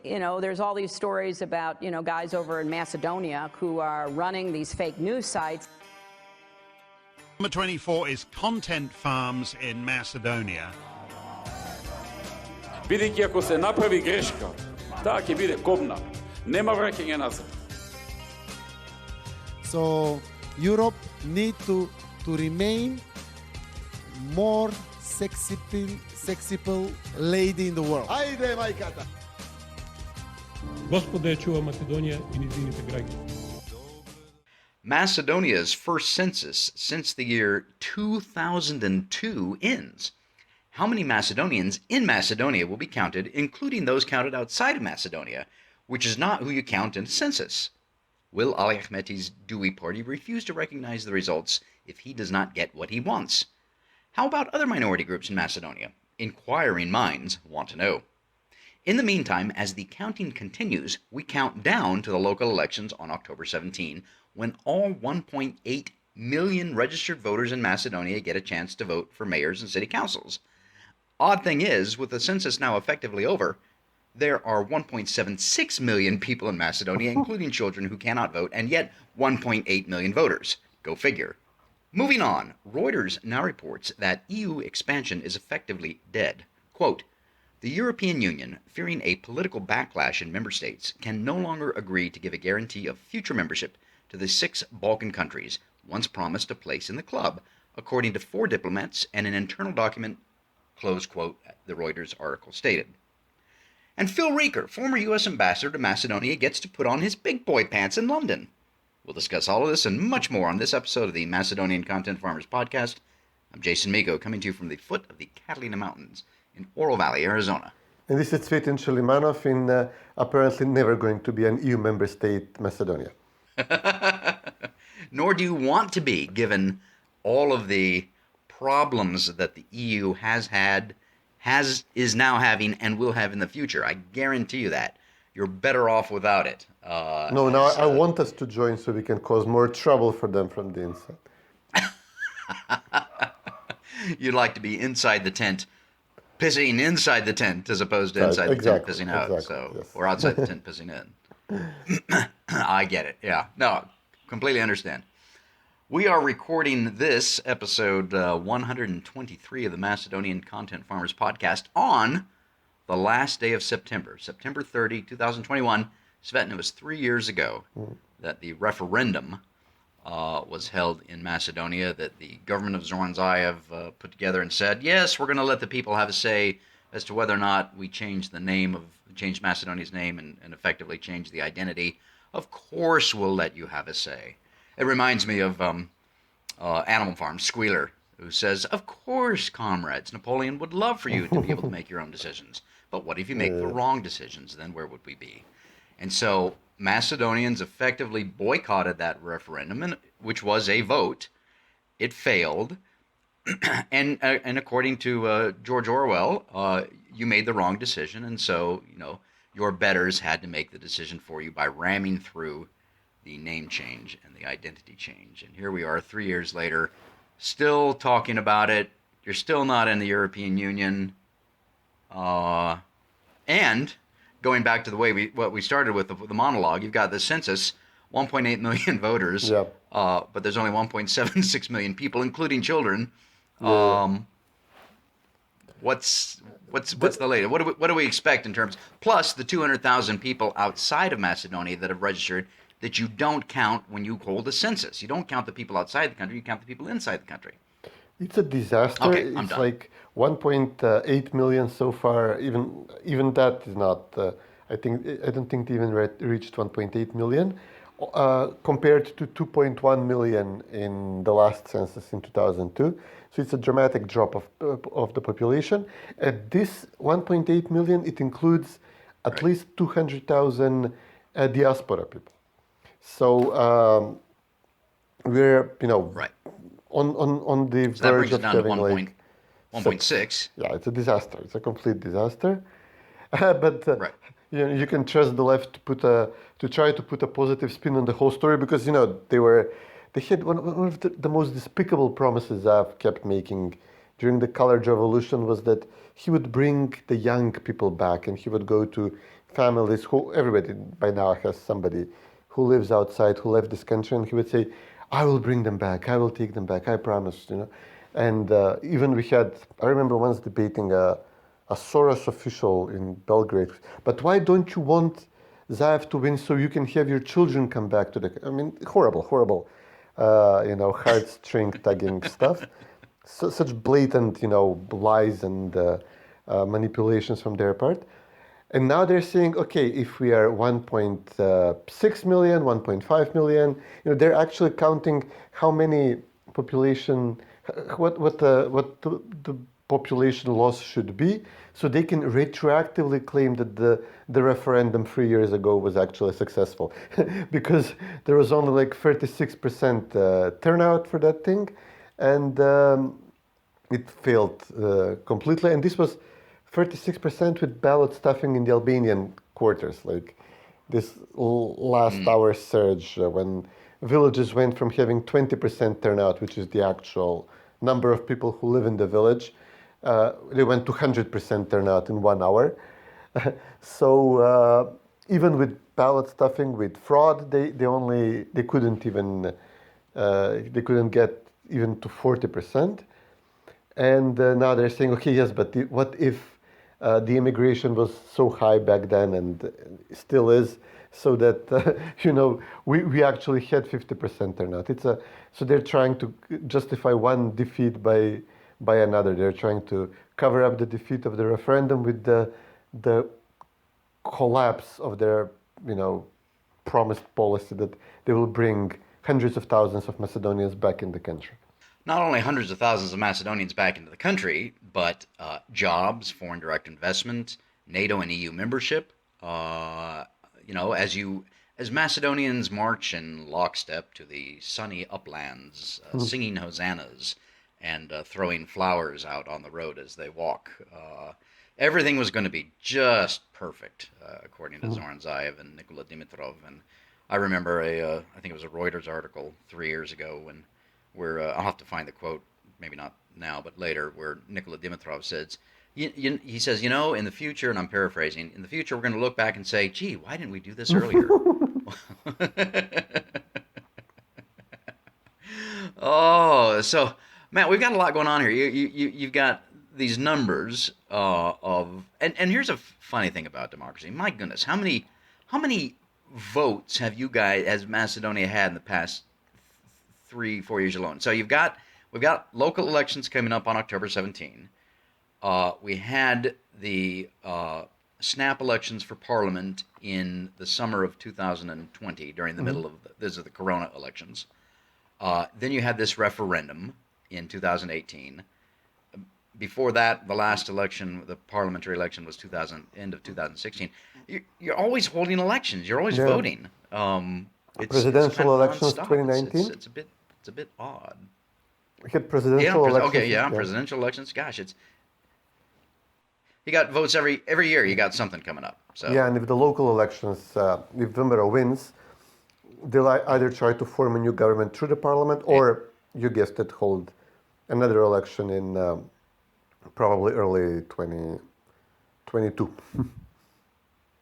there's all these stories about, guys over in Macedonia who are running these fake news sites. Number 24 is content farms in Macedonia. Бидејќи ако се направи грешка, таа ќе биде кобна. Нема враќање назад. So Europe need to remain more sexy lady in the world. Ајде, мајката! Господа ја чува Македонија и низините граѓани. Macedonia's first census since the year 2002 ends. How many Macedonians in Macedonia will be counted, including those counted outside of Macedonia, which is not who you count in a census? Will Ali Ahmeti's Dewey Party refuse to recognize the results if he does not get what he wants? How about other minority groups in Macedonia? Inquiring minds want to know. In the meantime, as the counting continues, we count down to the local elections on October 17, when all 1.8 million registered voters in Macedonia get a chance to vote for mayors and city councils. Odd thing is, with the census now effectively over, there are 1.76 million people in Macedonia, including children who cannot vote, and yet 1.8 million voters. Go figure. Moving on, Reuters now reports that EU expansion is effectively dead. Quote, the European Union, fearing a political backlash in member states, can no longer agree to give a guarantee of future membership to the 6 Balkan countries once promised a place in the club, according to 4 diplomats and an internal document, close quote, the Reuters article stated. And Phil Reeker, former U.S. ambassador to Macedonia, gets to put on his big boy pants in London. We'll discuss all of this and much more on this episode of the Macedonian Content Farmers Podcast. I'm Jason Miko, coming to you from the foot of the Catalina Mountains in Oro Valley, Arizona. And this is Cvetin Shelimanov in apparently never going to be an EU member state, Macedonia. Nor do you want to be, given all of the problems that the EU has had, is now having, and will have in the future. I guarantee you that. You're better off without it. I want us to join so we can cause more trouble for them from the inside. You'd like to be inside the tent, pissing inside the tent, as opposed to inside the tent pissing out. Yes. Or outside the tent pissing in. I get it. Yeah. No, completely understand. We are recording this episode 123 of the Macedonian Content Farmers Podcast on the last day of September 30, 2021. Svetlana, it was 3 years ago that the referendum was held in Macedonia, that the government of Zoran Zaev put together and said, yes, we're going to let the people have a say as to whether or not we change Macedonia's name and effectively change the identity. Of course we'll let you have a say. It reminds me of Animal Farm, Squealer, who says, of course, comrades, Napoleon would love for you to be able to make your own decisions. But what if you make the wrong decisions? Then where would we be? And so Macedonians effectively boycotted that referendum, which was a vote. It failed. And according to George Orwell, you made the wrong decision. And so, your betters had to make the decision for you by ramming through the name change and the identity change. And here we are 3 years later, still talking about it. You're still not in the European Union. And going back to the way what we started with the monologue, you've got the census, 1.8 million voters, but there's only 1.76 million people, including children. What's the latest? What do we expect in terms, plus the 200,000 people outside of Macedonia that have registered that you don't count when you hold a census? You don't count the people outside the country, you count the people inside the country. It's a disaster. Okay, it's like 1.8 million so far. Even that is not. I don't think they even reached 1.8 million, compared to 2.1 million in the last census in 2002. So it's a dramatic drop of the population. At this 1.8 million, it includes at least 200,000 diaspora people. So we're on the verge of having like 1.6. Yeah, it's a disaster. It's a complete disaster. But you can trust the left to try to put a positive spin on the whole story, because they had one of the most despicable promises Zaev kept making during the Colored Revolution was that he would bring the young people back and he would go to families who, everybody by now has somebody who lives outside, who left this country, and he would say, I will bring them back, I will take them back, I promise, you know. And even we had, I remember once debating a Soros official in Belgrade, but why don't you want Zaev to win so you can have your children come back to the, I mean, horrible, you know, heartstring tugging stuff. So, such blatant, you know, lies and manipulations from their part. And now they're saying, okay, if we are 1.6 million, 1.5 million, you know, they're actually counting how many population, what the population loss should be, so they can retroactively claim that the referendum 3 years ago was actually successful, because there was only like 36% turnout for that thing, and it failed completely. And this was 36% with ballot stuffing in the Albanian quarters, like this last hour surge when villages went from having 20% turnout, which is the actual number of people who live in the village, they went to 100% turnout in 1 hour. So even with ballot stuffing, with fraud, they couldn't even they couldn't get even to 40%. And now they're saying, okay, yes, but what if the immigration was so high back then and still is, so that you know, we actually had 50% turnout. So they're trying to justify one defeat by another. They're trying to cover up the defeat of the referendum with the collapse of their, you know, promised policy that they will bring hundreds of thousands of Macedonians back in the country. Not only hundreds of thousands of Macedonians back into the country, but jobs, foreign direct investment, NATO and EU membership. You know, as Macedonians march in lockstep to the sunny uplands, singing hosannas and throwing flowers out on the road as they walk, everything was going to be just perfect, according to Zoran Zaev and Nikola Dimitrov. And I remember I think it was a Reuters article 3 years ago where I'll have to find the quote, maybe not now, but later, where Nikola Dimitrov says, he says, you know, in the future, and I'm paraphrasing, in the future we're going to look back and say, gee, why didn't we do this earlier? Oh, so, Matt, we've got a lot going on here. You've got these numbers and here's a funny thing about democracy. My goodness, how many votes have you guys, has Macedonia had in the past 3-4 years alone? So we've got local elections coming up on October 17. We had the snap elections for parliament in the summer of 2020 during the middle of these are the corona elections. Then you had this referendum in 2018. Before that, the last election, the parliamentary election, was end of 2016. You're always holding elections. You're always voting. Presidential elections 2019. It's a bit odd. We had presidential elections. Okay, yeah, presidential elections. Gosh, you got votes every year. You got something coming up. So yeah, and if the local elections, if Vimbra wins, they'll either try to form a new government through the parliament, or you guessed it, hold another election in probably early 2022.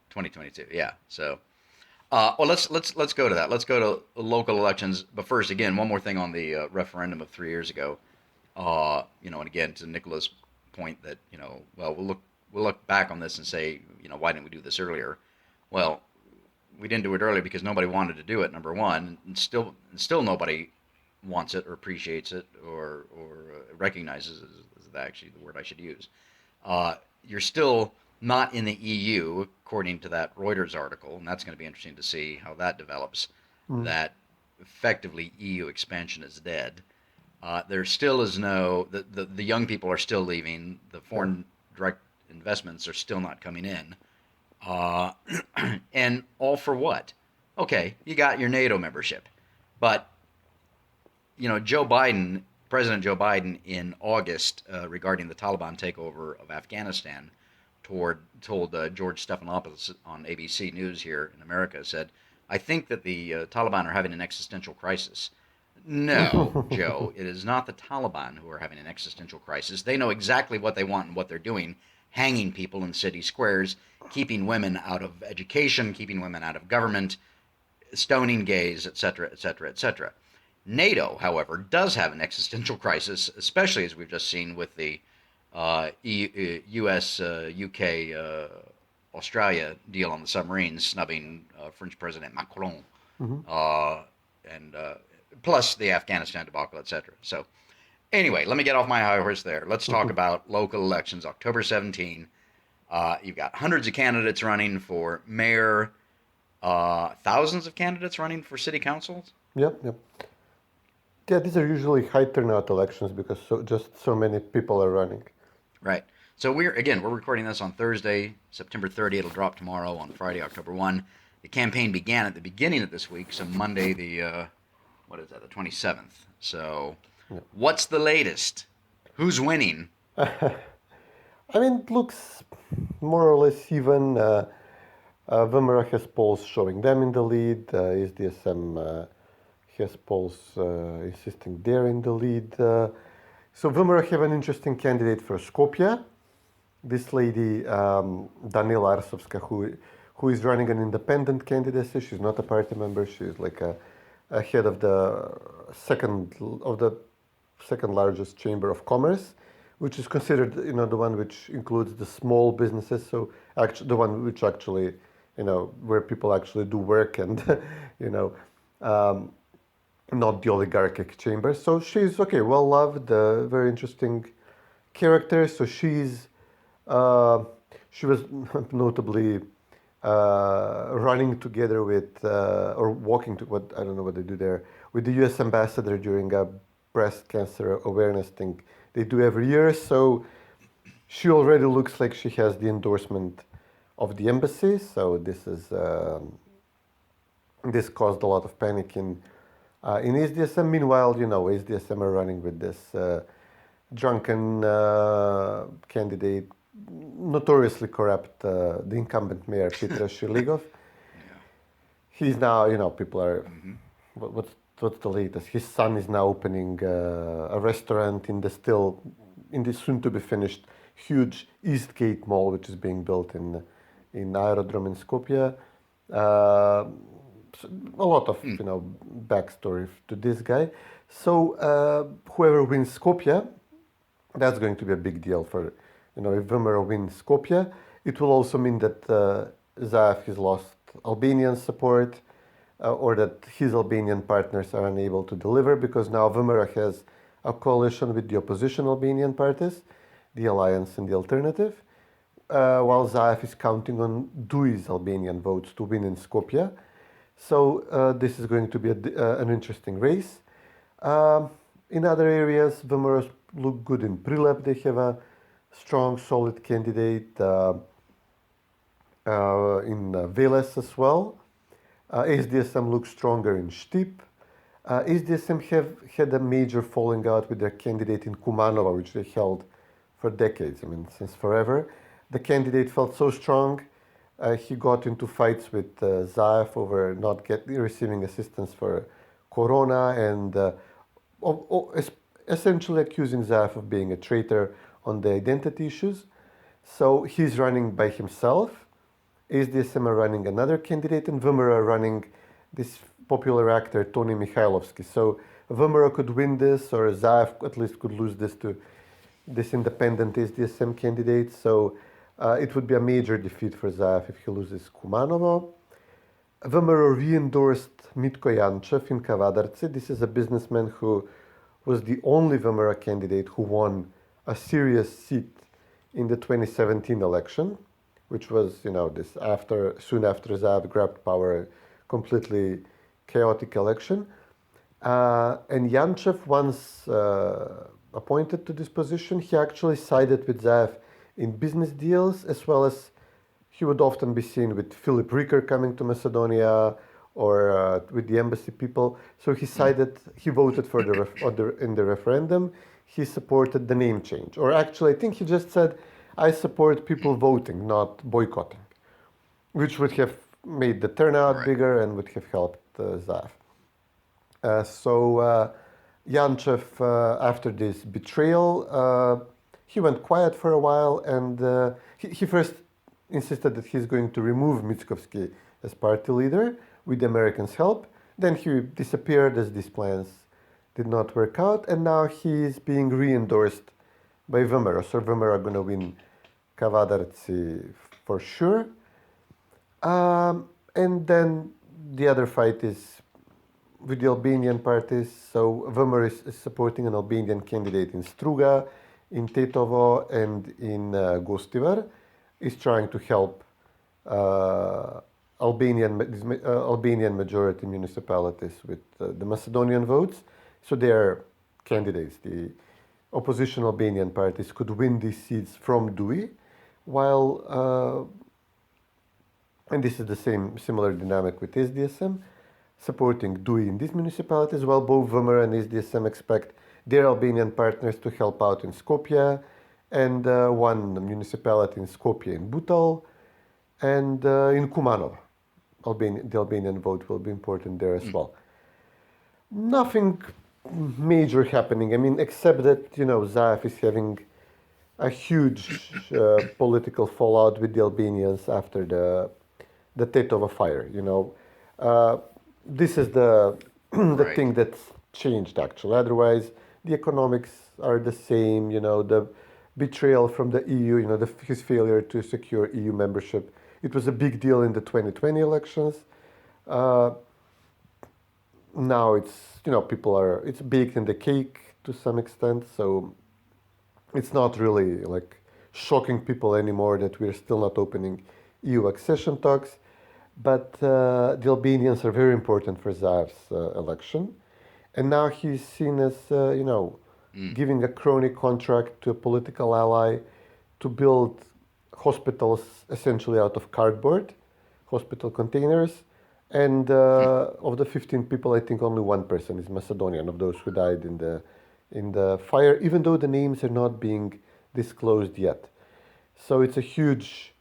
2022, yeah. So, well, let's go to that. Let's go to local elections. But first, again, one more thing on the referendum of 3 years ago. You know, and again, to Nicola's point that, you know, well, we'll look back on this and say, you know, why didn't we do this earlier? Well, we didn't do it earlier because nobody wanted to do it. Number one, and still nobody wants it or appreciates it or recognizes it, is actually the word I should use. You're still not in the EU, according to that Reuters article, and that's going to be interesting to see how that develops. That effectively EU expansion is dead. There still is the young people are still leaving. The foreign direct investments are still not coming in. And all for what? Okay, you got your NATO membership. But, you know, President Joe Biden in August, regarding the Taliban takeover of Afghanistan, told George Stephanopoulos on ABC News here in America, said, I think that the Taliban are having an existential crisis. No, Joe, it is not the Taliban who are having an existential crisis. They know exactly what they want and what they're doing. hanging people in city squares, keeping women out of education, keeping women out of government, stoning gays, etc., etc., etc. NATO, however, does have an existential crisis, especially as we've just seen with the U.S., UK, Australia deal on the submarines, snubbing French President Macron, and plus the Afghanistan debacle, etc. So, anyway, let me get off my high horse there. Let's talk about local elections, October 17. You've got hundreds of candidates running for mayor, thousands of candidates running for city councils. Yep. Yeah, these are usually high turnout elections because just so many people are running. Right. So we're recording this on Thursday, September 30. It'll drop tomorrow on Friday, October 1. The campaign began at the beginning of this week, so Monday the 27th. So what's the latest? Who's winning? I mean, it looks more or less even. Vemera has polls showing them in the lead. SDSM has polls insisting they're in the lead. So Vemera have an interesting candidate for Skopje. This lady, Danila Arsovska, who is running an independent candidacy. She's not a party member. She's like a head of the second largest chamber of commerce, which is considered, the one which includes the small businesses. So actually, the one which actually, where people actually do work and, not the oligarchic chamber. So she's well loved, very interesting character. So she was notably running together with or walking to what I don't know what they do there with the U.S. ambassador during a breast cancer awareness thing they do every year. So she already looks like she has the endorsement of the embassy. So this caused a lot of panic in SDSM. Meanwhile, SDSM are running with this drunken candidate, notoriously corrupt, the incumbent mayor, Peter Shiligov. He's now, people are, what's the latest? His son is now opening a restaurant in the soon-to-be finished huge Eastgate Mall, which is being built in Aerodrome in Skopje. A lot of backstory to this guy. So whoever wins Skopje, that's going to be a big deal for if Vemera wins Skopje. It will also mean that Zaev has lost Albanian support, or that his Albanian partners are unable to deliver, because now Vemera has a coalition with the opposition Albanian parties, the Alliance and the Alternative, while Zaev is counting on Dui's Albanian votes to win in Skopje. So this is going to be an interesting race. In other areas, Vemera look good in Prilep. They have a strong, solid candidate in Veles as well. SDSM looks stronger in Štip. SDSM have had a major falling out with their candidate in Kumanova, which they held for decades, since forever. The candidate felt so strong, he got into fights with Zaev over not receiving assistance for Corona, and essentially accusing Zaev of being a traitor on the identity issues. So he's running by himself. SDSM are running another candidate, and Vemera running this popular actor, Tony Mihailovsky. So Vemera could win this, or Zaev at least could lose this to this independent SDSM candidate. So it would be a major defeat for Zaev if he loses Kumanova. Vemera re-endorsed Mitko Jančev in Kavadarci. This is a businessman who was the only Vemera candidate who won a serious seat in the 2017 election, which was, soon after Zaev grabbed power, completely chaotic election. And Jančev, once appointed to this position, he actually sided with Zaev in business deals, as well as he would often be seen with Philip Ricker coming to Macedonia, or with the embassy people. So he voted for in the referendum. He supported the name change. Or actually, I think he just said, I support people voting, not boycotting, which would have made the turnout bigger and would have helped Zaev. So Jančev, after this betrayal, he went quiet for a while, and he first insisted that he's going to remove Mickovsky as party leader with the Americans' help. Then he disappeared as these plans did not work out, and now he is being re-endorsed by VMRO. So VMRO are going to win Kavadarci for sure. And then the other fight is with the Albanian parties. So VMRO is supporting an Albanian candidate in Struga, in Tetovo, and in Gostivar. Is trying to help Albanian majority municipalities with the Macedonian votes. So their candidates, the opposition Albanian parties, could win these seats from DUI, while, and this is the similar dynamic with SDSM, supporting DUI in these municipalities, while both VMRO and SDSM expect their Albanian partners to help out in Skopje, and one municipality in Skopje in Butal, and in Kumanov. The Albanian vote will be important there as well. Nothing major happening. I mean, except that, Zaev is having a huge political fallout with the Albanians after the Tetovo fire. This is the Right. thing that's changed actually. Otherwise, the economics are the same. The betrayal from the EU. His failure to secure EU membership. It was a big deal in the 2020 elections. Now it's it's baked in the cake to some extent, so it's not really like shocking people anymore that we're still not opening EU accession talks. But the Albanians are very important for Zaev's election, and now he's seen as giving a crony contract to a political ally to build hospitals essentially out of cardboard, hospital containers. And of the 15 people, I think only one person is Macedonian, of those who died in the fire, even though the names are not being disclosed yet. So it's a huge,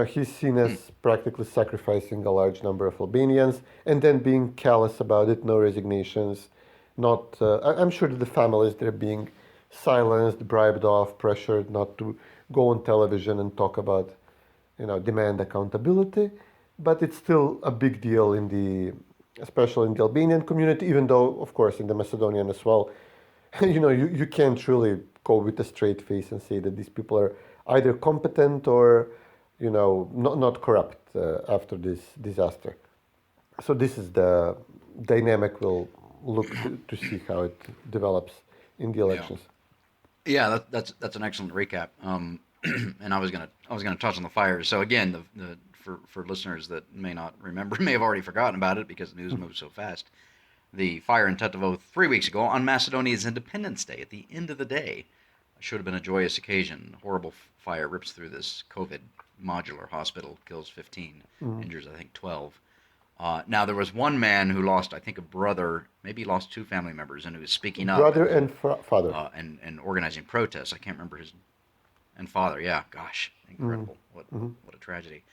he's seen as practically sacrificing a large number of Albanians and then being callous about it, no resignations. I'm sure that the families, they're being silenced, bribed off, pressured not to go on television and talk about, demand accountability. But it's still a big deal especially in the Albanian community, even though, of course, in the Macedonian as well, you can't really go with a straight face and say that these people are either competent or, not corrupt after this disaster. So this is the dynamic we'll look to see how it develops in the elections. Yeah, that's an excellent recap. And I was gonna touch on the fires. So again, for listeners that may not remember, may have already forgotten about it because the news moves so fast. The fire in Tetovo 3 weeks ago on Macedonia's Independence Day. At the end of the day, should have been a joyous occasion. Horrible fire rips through this COVID modular hospital, kills 15, injures I think 12. Now there was one man who lost, I think, a brother, maybe lost two family members, and who was speaking up. Brother and father. And organizing protests. I can't remember his. And father, yeah, gosh, incredible. What a tragedy.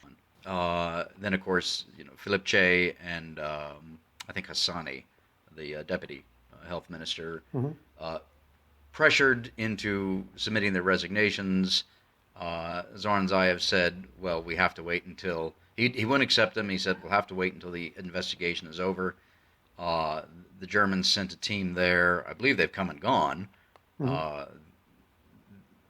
Then, of course, Filipce and I think Hassani, the deputy health minister, pressured into submitting their resignations. Zoran Zaev said, well, we have to wait until... He wouldn't accept them. He said, we'll have to wait until the investigation is over. The Germans sent a team there. I believe they've come and gone.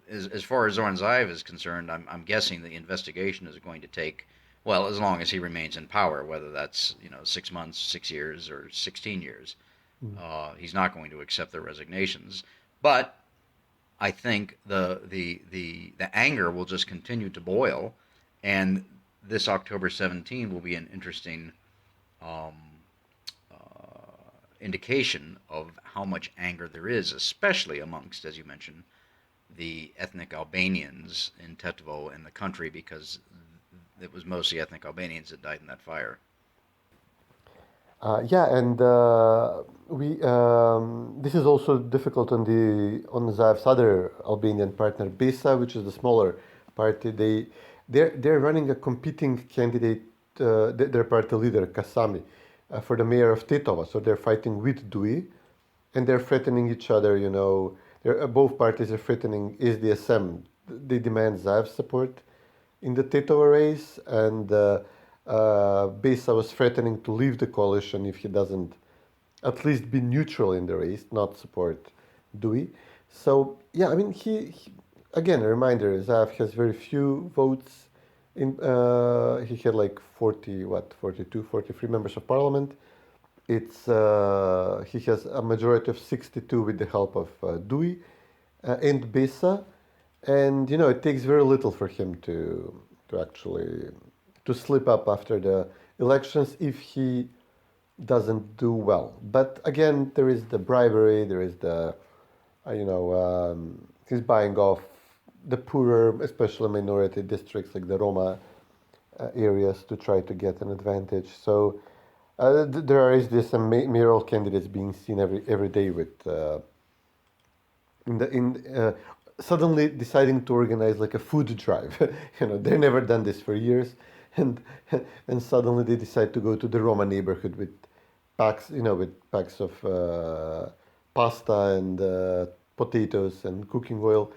As far as Zoran Zaev is concerned, I'm guessing the investigation is going to take, well, as long as he remains in power, whether that's 6 months, 6 years, or 16 years. He's not going to accept their resignations. But I think the anger will just continue to boil, and this October 17 will be an interesting indication of how much anger there is, especially amongst, as you mentioned, the ethnic Albanians in Tetovo and the country, because it was mostly ethnic Albanians that died in that fire. And this is also difficult on Zaev's other Albanian partner, BESA, which is the smaller party. They're running a competing candidate, their party leader Kasami, for the mayor of Tetovo. So they're fighting with DUI, and they're threatening each other. both parties are threatening SDSM. They demand Zaev support in the Titova race, and Besa was threatening to leave the coalition if he doesn't at least be neutral in the race, not support Dewey. So yeah, I mean, he again, a reminder: Zaev has very few votes. He had like 42, 43 members of parliament. He has a majority of 62 with the help of Dewey and Besa, and it takes very little for him to actually to slip up after the elections if he doesn't do well. But again, there is the bribery, there is the he's buying off the poorer, especially minority districts like the Roma areas to try to get an advantage. So there is this mayoral candidates being seen every day with suddenly deciding to organize like a food drive. They've never done this for years, and suddenly they decide to go to the Roma neighborhood with packs of pasta and potatoes and cooking oil.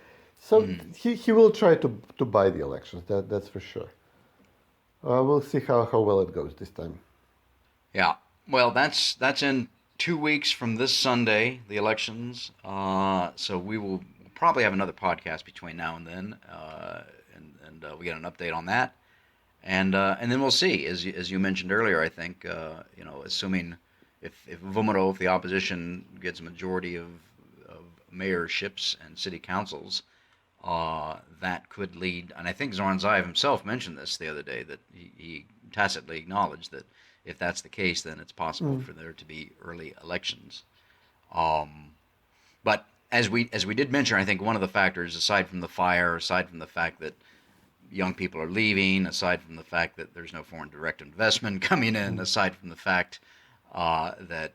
So he will try to buy the elections. That's for sure. We'll see how well it goes this time. Yeah, well, that's in 2 weeks from this Sunday, the elections. So we will probably have another podcast between now and then, and we get an update on that, and then we'll see. As you mentioned earlier, I think assuming if Vomero, if the opposition gets a majority of mayorships and city councils, that could lead, and I think Zoran Zaev himself mentioned this the other day, that he tacitly acknowledged that if that's the case, then it's possible for there to be early elections. But as we did mention, I think one of the factors, aside from the fire, aside from the fact that young people are leaving, aside from the fact that there's no foreign direct investment coming in, aside from the fact that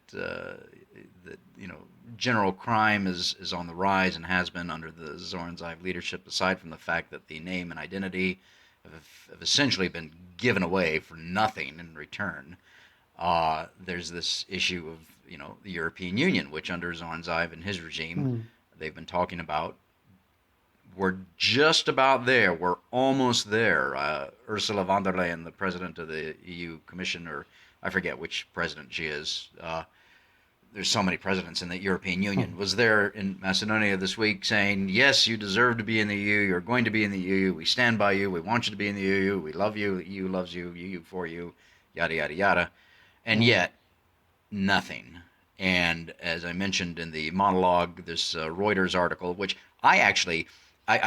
general crime is on the rise and has been under the Zoran Zaev leadership, aside from the fact that the name and identity have essentially been given away for nothing in return. There's this issue of the European Union, which under Zoran Zaev and his regime, they've been talking about. We're just about there. We're almost there. Ursula von der Leyen, the president of the EU Commission, or I forget which president she is. There's so many presidents in the European Union, was there in Macedonia this week saying, yes, you deserve to be in the EU, you're going to be in the EU, we stand by you, we want you to be in the EU, we love you, the EU loves you, EU for you, yada, yada, yada. And yet, nothing. And as I mentioned in the monologue, this Reuters article, which I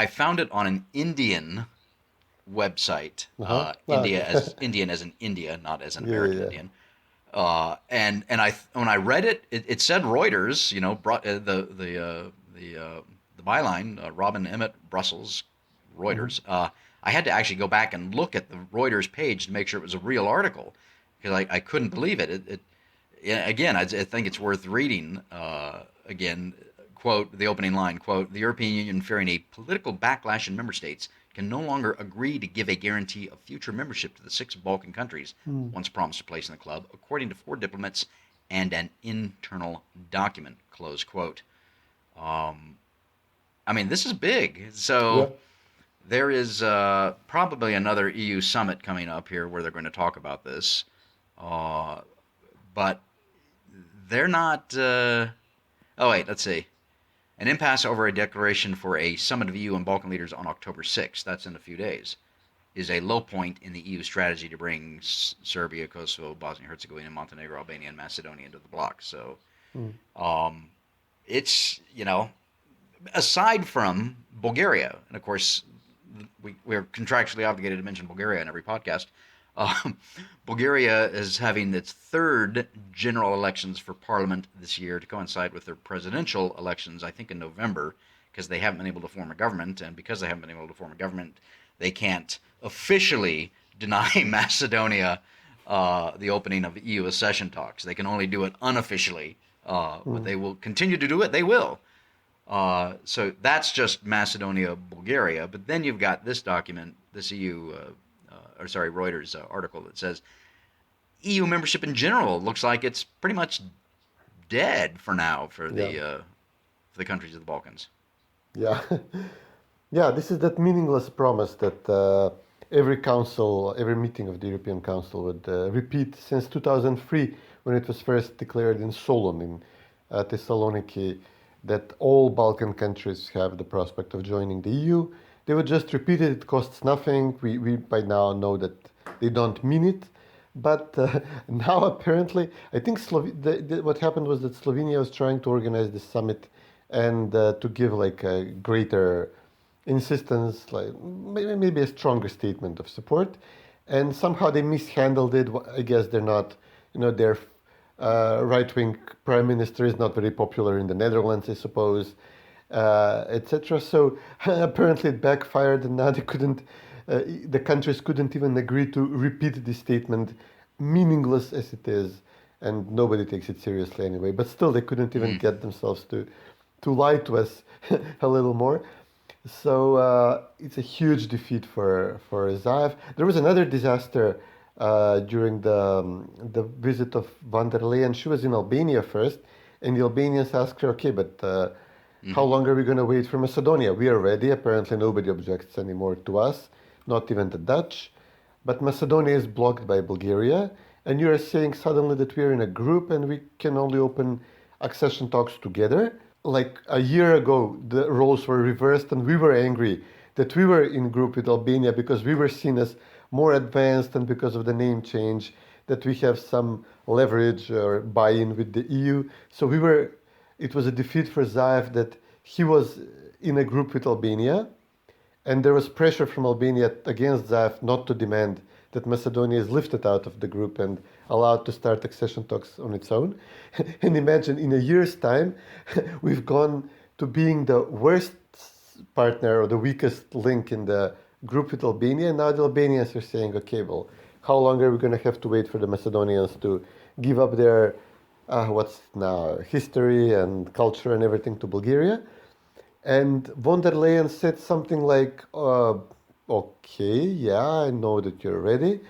found it on an Indian website, India as Indian as in India, not as an American Indian. And when I read it, it said Reuters, brought the byline, Robin Emmett, Brussels, Reuters. I had to actually go back and look at the Reuters page to make sure it was a real article, because I couldn't believe it. Again, I think it's worth reading. Again, quote, the opening line, quote, the European Union, fearing a political backlash in member states, can no longer agree to give a guarantee of future membership to the 6 Balkan countries, once promised a place in the club, according to 4 diplomats and an internal document, close quote. I mean, this is big. So there is probably another EU summit coming up here where they're going to talk about this. But they're not... let's see. An impasse over a declaration for a summit of EU and Balkan leaders on October 6th, that's in a few days, is a low point in the EU strategy to bring Serbia, Kosovo, Bosnia-Herzegovina, Montenegro, Albania, and Macedonia into the bloc. So it's, aside from Bulgaria, and of course we're contractually obligated to mention Bulgaria in every podcast, Bulgaria is having its 3rd general elections for parliament this year to coincide with their presidential elections, I think in November, because they haven't been able to form a government, and because they haven't been able to form a government, they can't officially deny Macedonia the opening of EU accession talks. They can only do it unofficially, but they will continue to do it. They will. So that's just Macedonia, Bulgaria, but then you've got this document, this Reuters article that says EU membership in general looks like it's pretty much dead for now for the the countries of the Balkans. Yeah, yeah. This is that meaningless promise that every council, every meeting of the European Council would repeat since 2003, when it was first declared in Solon, in Thessaloniki, that all Balkan countries have the prospect of joining the EU. They would just repeat it. It costs nothing. We by now know that they don't mean it. But now apparently, I think what happened was that Slovenia was trying to organize this summit and to give like a greater insistence, like maybe a stronger statement of support. And somehow they mishandled it. I guess they're not, their right-wing prime minister is not very popular in the Netherlands, I suppose, etc. So apparently it backfired, and now they couldn't. The countries couldn't even agree to repeat this statement, meaningless as it is, and nobody takes it seriously anyway. But still, they couldn't even get themselves to lie to us a little more. So it's a huge defeat for Zaev. There was another disaster during the visit of von der Leyen. She was in Albania first, and the Albanians asked her, okay, but how long are we going to wait for Macedonia? We are ready. Apparently nobody objects anymore to us, not even the Dutch. But Macedonia is blocked by Bulgaria, and you are saying suddenly that we are in a group and we can only open accession talks together. Like a year ago, the roles were reversed, and we were angry that we were in group with Albania because we were seen as more advanced, and because of the name change, that we have some leverage or buy-in with the EU. So it was a defeat for Zaev that he was in a group with Albania, and there was pressure from Albania against Zaev not to demand that Macedonia is lifted out of the group and allowed to start accession talks on its own. And imagine, in a year's time, we've gone to being the worst partner or the weakest link in the group with Albania, and now the Albanians are saying, okay, well, how long are we going to have to wait for the Macedonians to give up their, what's now, history and culture and everything to Bulgaria? And von der Leyen said something like, okay, yeah, I know that you're ready.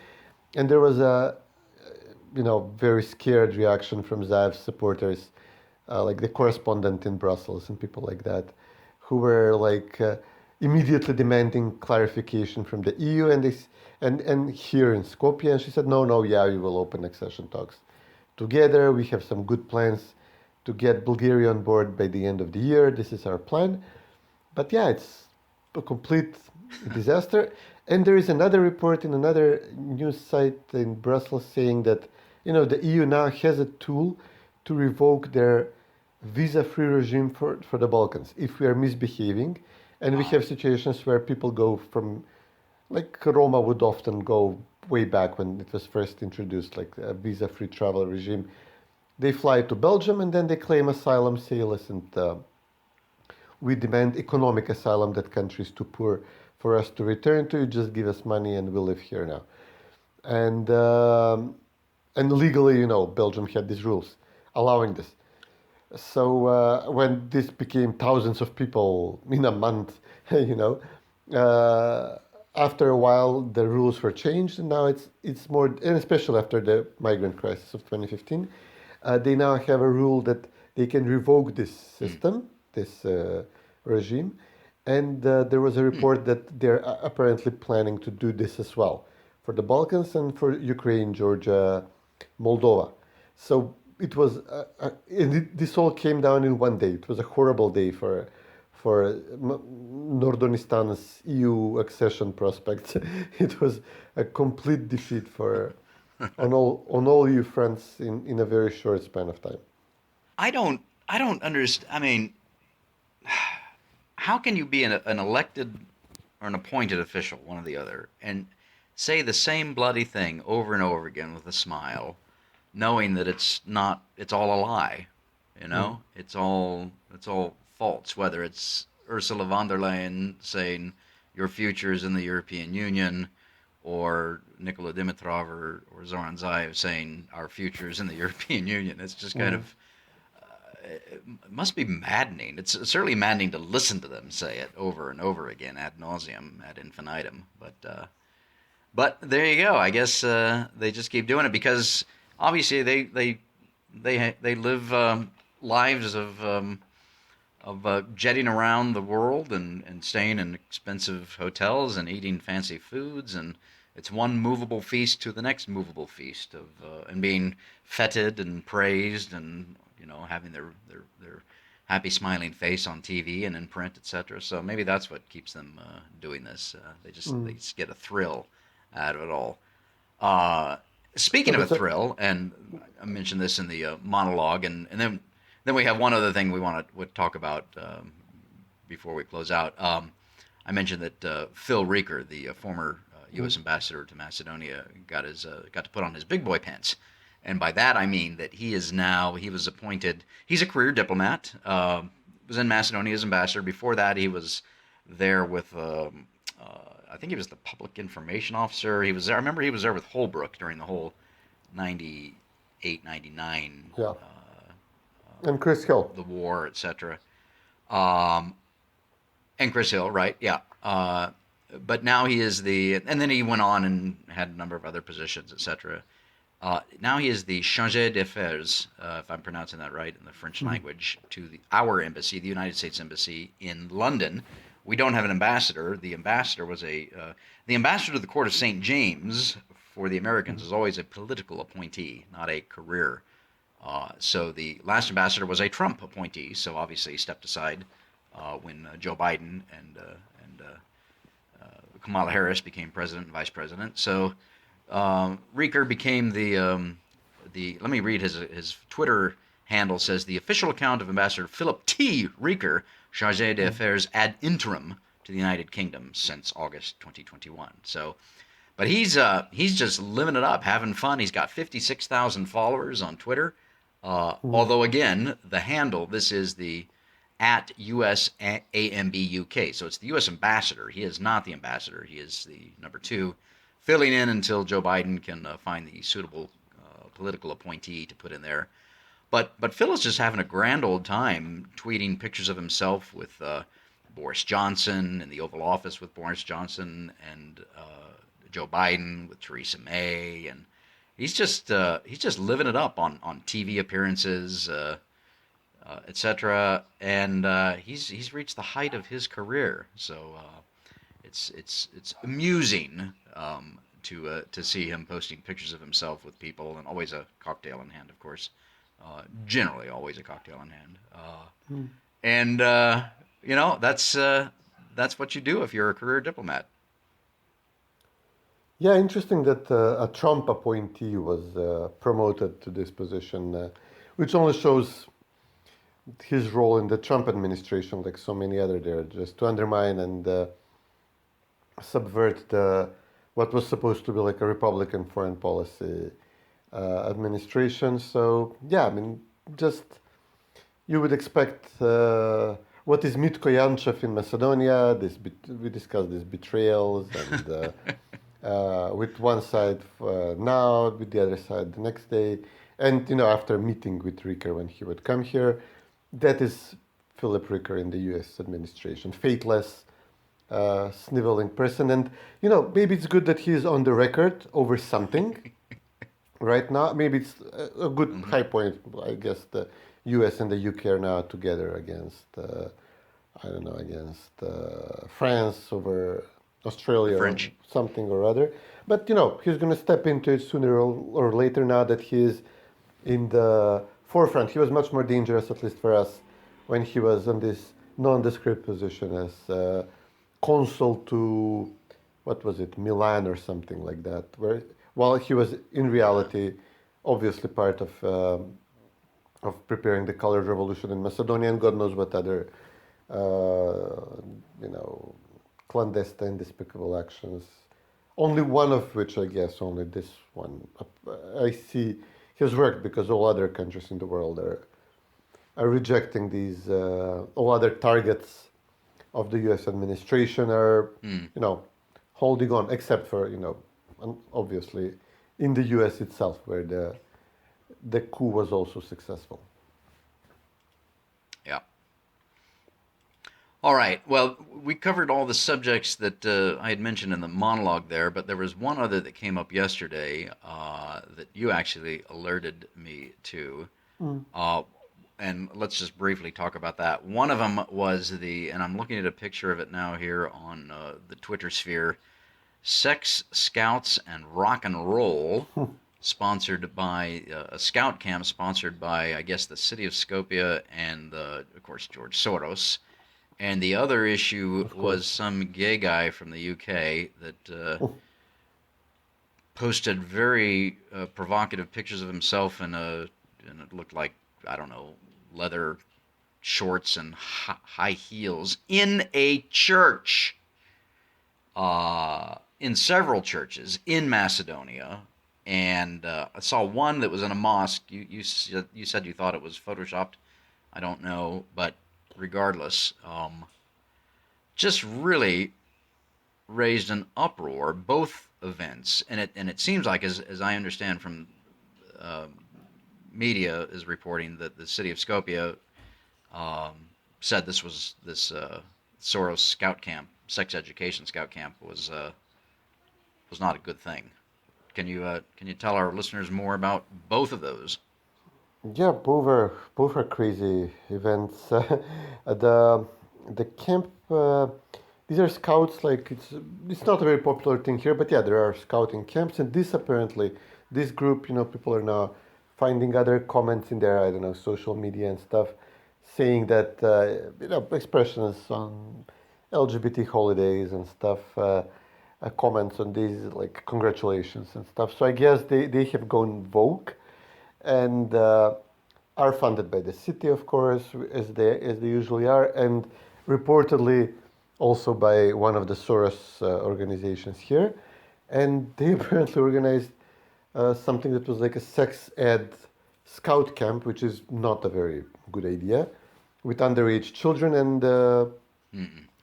And there was a, very scared reaction from Zaev's supporters, like the correspondent in Brussels and people like that, who were like immediately demanding clarification from the EU and here in Skopje. And she said, no, yeah, we will open accession talks together. We have some good plans to get Bulgaria on board by the end of the year. This is our plan. But yeah, it's a complete disaster. And there is another report in another news site in Brussels saying that, the EU now has a tool to revoke their visa-free regime for the Balkans if we are misbehaving. And we have situations where people go from, like Roma would often go way back when it was first introduced, like a visa-free travel regime. They fly to Belgium and then they claim asylum, say, listen, we demand economic asylum, that country is too poor for us to return to, you just give us money and we'll live here now. And legally, Belgium had these rules allowing this. So when this became thousands of people in a month, after a while the rules were changed, and now it's more, and especially after the migrant crisis of 2015, they now have a rule that they can revoke this system, this regime, and there was a report that they're apparently planning to do this as well for the Balkans and for Ukraine, Georgia, Moldova. So it was, this all came down in one day. It was a horrible day for Nordonistan's EU accession prospects. It was a complete defeat on all EU fronts in a very short span of time. I don't understand. I mean, how can you be an elected or an appointed official, one or the other, and say the same bloody thing over and over again with a smile, knowing that it's all a lie, It's all false, whether it's Ursula von der Leyen saying your future is in the European Union, or Nikola Dimitrov or Zoran Zaev saying our future is in the European Union. It's just kind of, it must be maddening. It's certainly maddening to listen to them say it over and over again, ad nauseum, ad infinitum. But there you go. I guess they just keep doing it because obviously they live lives jetting around the world and staying in expensive hotels and eating fancy foods, and it's one movable feast to the next movable feast of and being feted and praised, and having their happy smiling face on TV and in print, etc. So maybe that's what keeps them doing this. They just get a thrill out of it all. Speaking of a thrill, and I mentioned this in the monologue, and then we have one other thing we want to talk about before we close out. I mentioned that Phil Rieker, the former U.S. ambassador to Macedonia, got to put on his big boy pants. And by that I mean that he was appointed, he's a career diplomat, was in Macedonia as ambassador. Before that he was there with, I think he was the public information officer. He was there, I remember he was there with Holbrooke during the whole 98, 99, Yeah. And Chris Hill. the war, etc. And Chris Hill, right, yeah. But now he is and then he went on and had a number of other positions, etc. Now he is the chargé d'affaires, if I'm pronouncing that right in the French language, to our embassy, the United States Embassy in London. We don't have an ambassador. The ambassador was the ambassador to the Court of St. James for the Americans is always a political appointee, not a career. So the last ambassador was a Trump appointee, so obviously he stepped aside when Joe Biden and Kamala Harris became president and vice president. So Rieker became let me read his Twitter handle says, the official account of Ambassador Philip T. Rieker, chargé d'affaires ad interim to the United Kingdom since August 2021. So, but he's just living it up, having fun. He's got 56,000 followers on Twitter. Although again, the handle, this is the at USAMB UK. So it's the U.S. ambassador. He is not the ambassador. He is the number 2, filling in until Joe Biden can find the suitable political appointee to put in there. But Phil is just having a grand old time tweeting pictures of himself with Boris Johnson in the Oval Office with Boris Johnson, and Joe Biden with Theresa May, and he's just living it up on TV appearances, etc. And he's reached the height of his career. So it's amusing to see him posting pictures of himself with people, and always a cocktail in hand, of course. Generally, always a cocktail in hand. And that's what you do if you're a career diplomat. Yeah, interesting that a Trump appointee was promoted to this position, which only shows his role in the Trump administration, like so many other there, just to undermine and subvert what was supposed to be like a Republican foreign policy administration. So yeah, I mean, just you would expect what is Miko in Macedonia. We discussed these betrayals and with one side now, with the other side the next day, and after meeting with Rieker when he would come here, that is Philip Rieker in the U.S. administration, faithless, sniveling person, and maybe it's good that he's on the record over something. Right now, maybe it's a good high point. I guess the U.S. and the U.K. are now together against, France over Australia, French. or something or other. But he's going to step into it sooner or later. Now that he is in the forefront, he was much more dangerous, at least for us, when he was on this nondescript position as consul to, what was it, Milan or something like that, where. While he was in reality, obviously part of preparing the Colored Revolution in Macedonia, and God knows what other, clandestine, despicable actions. Only one of which, I guess, only this one, I see has worked, because all other countries in the world are rejecting these. All other targets of the U.S. administration are, holding on, except for obviously in the U.S. itself, where the coup was also successful. Yeah. All right. Well, we covered all the subjects that I had mentioned in the monologue there, but there was one other that came up yesterday that you actually alerted me to. and let's just briefly talk about that. One of them was and I'm looking at a picture of it now here on the Twitter sphere, Sex, Scouts, and Rock and Roll, sponsored by a scout camp sponsored by, I guess, the city of Skopje and, of course, George Soros. And the other issue was some gay guy from the UK that posted very provocative pictures of himself and it looked like, I don't know, leather shorts and high heels in a church, in several churches in Macedonia. And I saw one that was in a mosque. You said you thought it was photoshopped. I don't know, but regardless, just really raised an uproar, both events, and it seems like, as I understand from media is reporting, that the city of Skopje said this Soros scout camp, sex education scout camp, was not a good thing. Can you tell our listeners more about both of those? Yeah, both are crazy events. The camp. These are scouts. Like it's not a very popular thing here, but yeah, there are scouting camps, and this group, people are now finding other comments in their, I don't know, social media and stuff, saying that expressions on LGBT holidays and stuff, comments on these like congratulations and stuff. So I guess they have gone woke, and are funded by the city, of course, as they usually are, and reportedly also by one of the Soros organizations here. And they apparently organized something that was like a sex ed scout camp, which is not a very good idea, with underage children and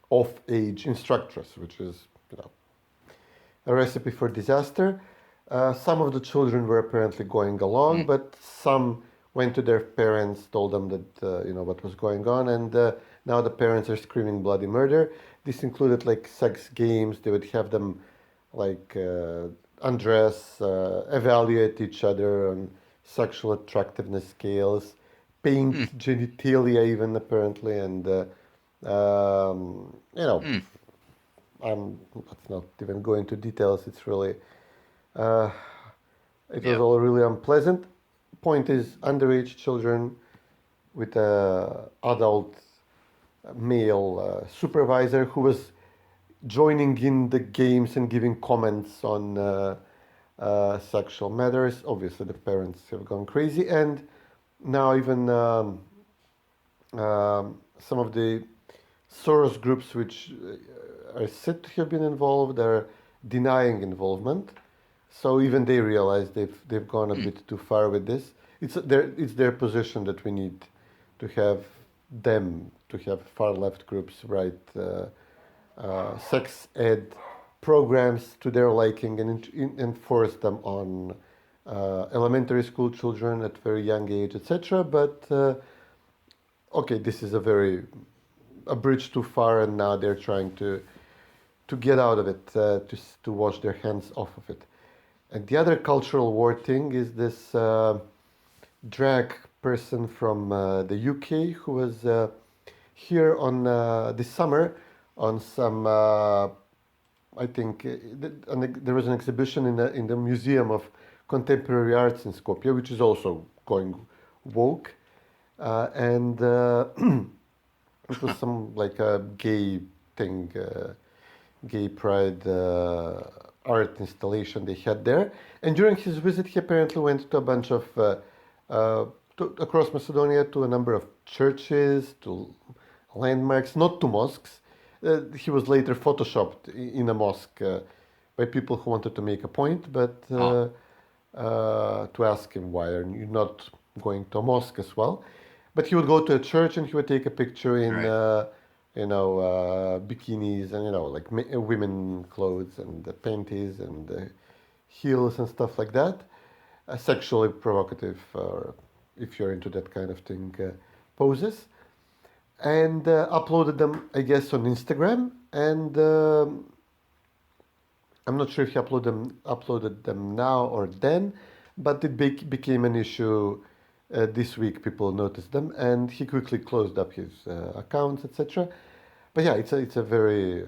off-age instructors, which is a recipe for disaster. Some of the children were apparently going along, but some went to their parents, told them that what was going on, and now the parents are screaming bloody murder. This included like sex games. They would have them like undress, evaluate each other on sexual attractiveness scales, paint genitalia even apparently, and let's not even go into details. It's really it was all really unpleasant. Point is, underage children with a adult male supervisor who was joining in the games and giving comments on sexual matters. Obviously, the parents have gone crazy, and now even some of the Soros groups, which are said to have been involved, are denying involvement. So even they realize they've gone a bit too far with this. It's their position that we need to have far left groups write sex ed programs to their liking and enforce them on elementary school children at very young age, etc. But okay, this is a bridge too far, and now they're trying to get out of it, to wash their hands off of it. And the other cultural war thing is this drag person from the UK who was here on this summer on some, I think, there was an exhibition in the Museum of Contemporary Arts in Skopje, which is also going woke, and it was some like a gay thing, gay pride art installation they had there. And during his visit, he apparently went to a bunch of across Macedonia, to a number of churches, to landmarks, not to mosques. He was later photoshopped in a mosque by people who wanted to make a point, but to ask him, why are you not going to a mosque as well? But he would go to a church and he would take a picture in, bikinis and, like women clothes and the panties and heels and stuff like that. Sexually provocative, if you're into that kind of thing, poses. And uploaded them, I guess, on Instagram. And I'm not sure if he uploaded them now or then, but it became an issue this week people noticed them, and he quickly closed up his accounts, etc. But yeah, it's a very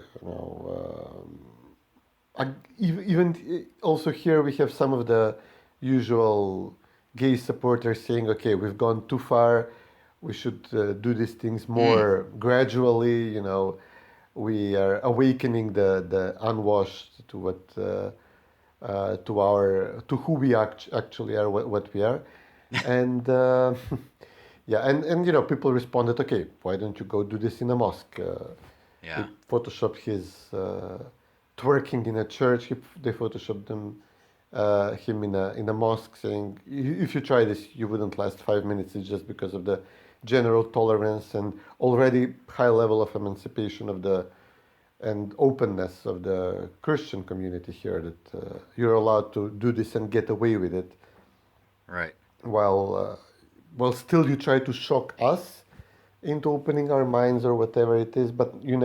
even also here we have some of the usual gay supporters saying, okay, we've gone too far, we should do these things more gradually. We are awakening the unwashed to what to who we actually are, what we are. And yeah, and people responded, okay, why don't you go do this in a mosque? Yeah. They photoshopped his twerking in a church. They photoshopped him in a mosque, saying, if you try this, you wouldn't last 5 minutes. It's just because of the general tolerance and already high level of emancipation and openness of the Christian community here, that you're allowed to do this and get away with it. Right. While still you try to shock us into opening our minds or whatever it is, but you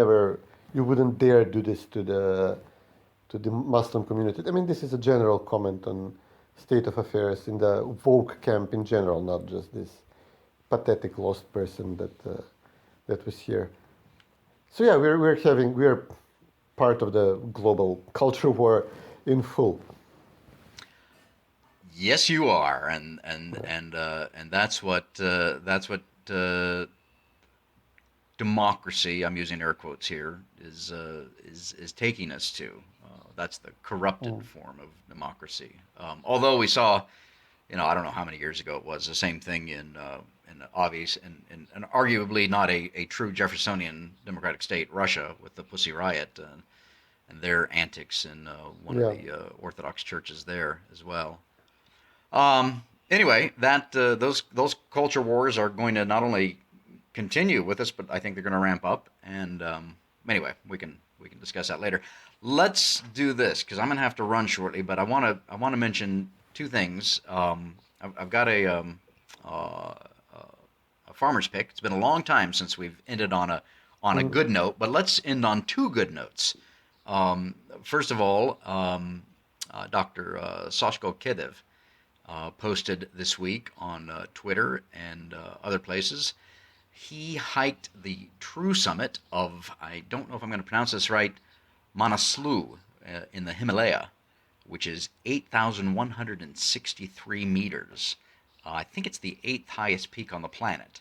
wouldn't dare do this to the Muslim community. I mean, this is a general comment on state of affairs in the woke camp in general, not just this pathetic lost person that was here. So yeah, we're part of the global culture war in full. Yes, you are, and that's what democracy, I'm using air quotes here, is taking us to. That's the corrupted form of democracy. Although we saw, I don't know how many years ago it was, the same thing in obvious and arguably not a true Jeffersonian democratic state, Russia, with the Pussy Riot and their antics in one of the Orthodox churches there as well. Anyway, those culture wars are going to not only continue with us, but I think they're going to ramp up. And anyway, we can discuss that later. Let's do this because I'm going to have to run shortly. But I want to mention two things. I've got a farmer's pick. It's been a long time since we've ended on a good note, but let's end on two good notes. First of all, Dr. Sashko Kedev posted this week on Twitter and other places. He hiked the true summit of, I don't know if I'm going to pronounce this right, Manaslu in the Himalaya, which is 8,163 meters. I think it's the 8th highest peak on the planet.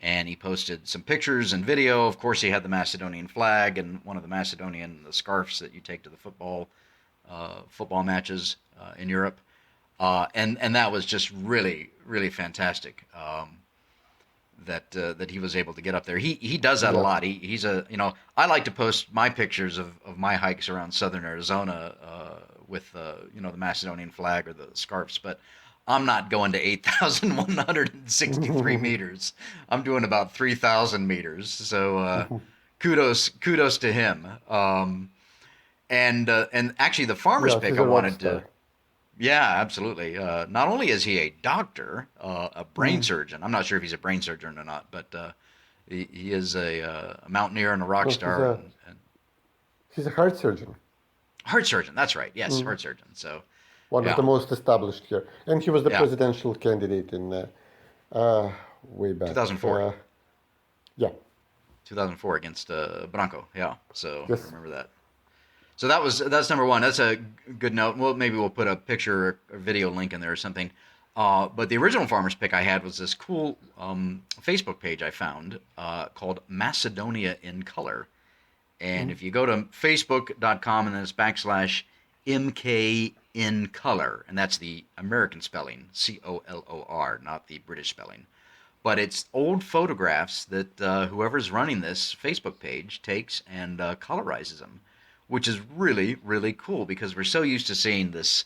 And he posted some pictures and video. Of course, he had the Macedonian flag and one of the the scarves that you take to the football matches in Europe. And that was just really, really fantastic. That he was able to get up there. He does that a lot. He's I like to post my pictures of my hikes around southern Arizona with the Macedonian flag or the scarves, but I'm not going to 8,163 meters. I'm doing about 3,000 meters. So kudos to him. And actually the farmer's pick I wanted to. Yeah, absolutely. Not only is he a doctor, a brain surgeon. I'm not sure if he's a brain surgeon or not, but he is a mountaineer and a rock star. He's a heart surgeon. Heart surgeon, that's right. Yes, heart surgeon. So one of the most established here, and he was the presidential candidate in way back 2004. Yeah, 2004 against Branco. Yeah, so yes. I remember that. So that's number one. That's a good note. Well, maybe we'll put a picture or video link in there or something. But the original farmer's pick I had was this cool Facebook page I found called Macedonia in Color. And if you go to facebook.com and then it's /MK in Color, and that's the American spelling, COLOR, not the British spelling. But it's old photographs that whoever's running this Facebook page takes and colorizes them, which is really, really cool because we're so used to seeing this,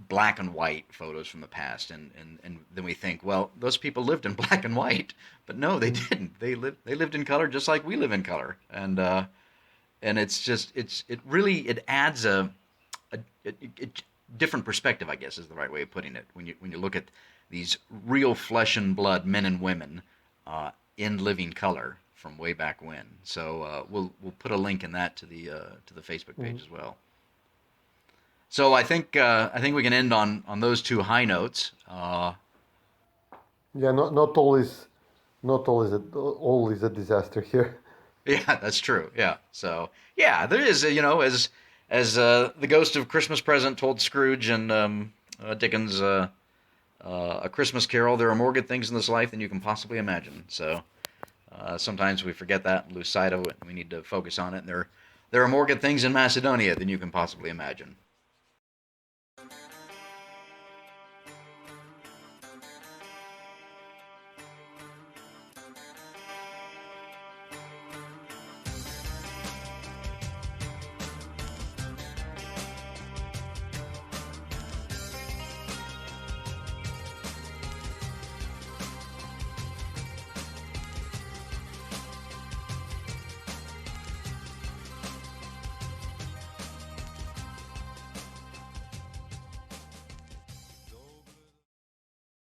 black and white photos from the past, and then we think, well, those people lived in black and white, but no, they didn't. They lived in color just like we live in color, and it's just it adds a different perspective, I guess is the right way of putting it. When you look at these real flesh and blood men and women in living color from way back when. So we'll put a link in that to the Facebook page as well. So I think we can end on those two high notes. Yeah, not always a disaster here. Yeah, that's true. Yeah. So yeah, there is, as the ghost of Christmas Present told Scrooge and Dickens' A Christmas Carol, there are more good things in this life than you can possibly imagine. So sometimes we forget that and lose sight of it. We need to focus on it. And there are more good things in Macedonia than you can possibly imagine.